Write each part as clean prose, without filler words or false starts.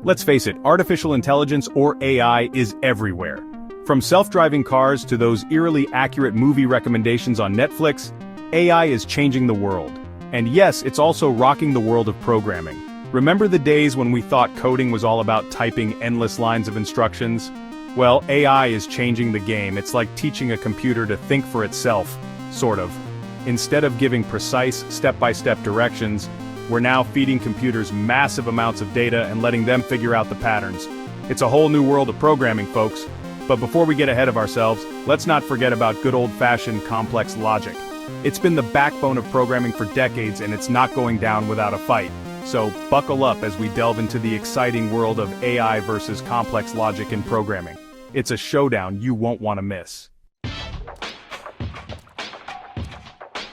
Let's face it, artificial intelligence, or AI, is everywhere. From self-driving cars to those eerily accurate movie recommendations on Netflix, AI is changing the world. And yes, it's also rocking the world of programming. Remember the days when we thought coding was all about typing endless lines of instructions? Well, AI is changing the game. It's like teaching a computer to think for itself, sort of. Instead of giving precise, step-by-step directions, we're now feeding computers massive amounts of data and letting them figure out the patterns. It's a whole new world of programming, folks. But before we get ahead of ourselves, let's not forget about good old-fashioned complex logic. It's been the backbone of programming for decades, and it's not going down without a fight. So, buckle up as we delve into the exciting world of AI versus complex logic in programming. It's a showdown you won't want to miss.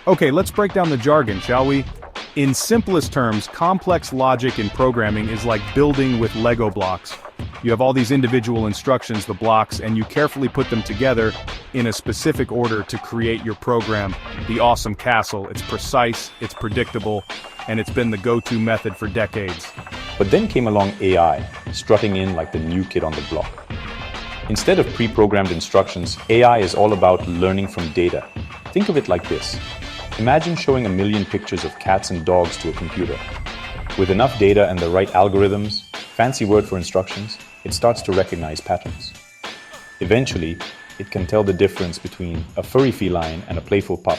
Okay, let's break down the jargon, shall we? In simplest terms, complex logic in programming is like building with Lego blocks. You have all these individual instructions, the blocks, and you carefully put them together in a specific order to create your program, the awesome castle. It's precise, it's predictable, and it's been the go-to method for decades. But then came along AI, strutting in like the new kid on the block. Instead of pre-programmed instructions, AI is all about learning from data. Think of it like this. Imagine showing a million pictures of cats and dogs to a computer. With enough data and the right algorithms, fancy word for instructions, it starts to recognize patterns. Eventually, it can tell the difference between a furry feline and a playful pup,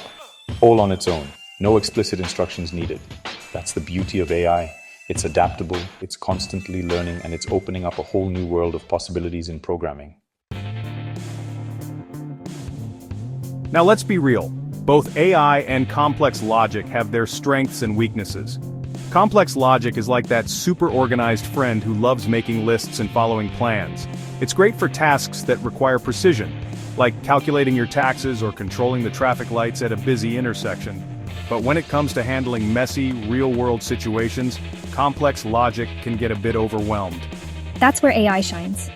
all on its own, no explicit instructions needed. That's the beauty of AI. It's adaptable, it's constantly learning, and it's opening up a whole new world of possibilities in programming. Now let's be real. Both AI and complex logic have their strengths and weaknesses. Complex logic is like that super organized friend who loves making lists and following plans. It's great for tasks that require precision, like calculating your taxes or controlling the traffic lights at a busy intersection. But when it comes to handling messy, real-world situations, complex logic can get a bit overwhelmed. That's where AI shines.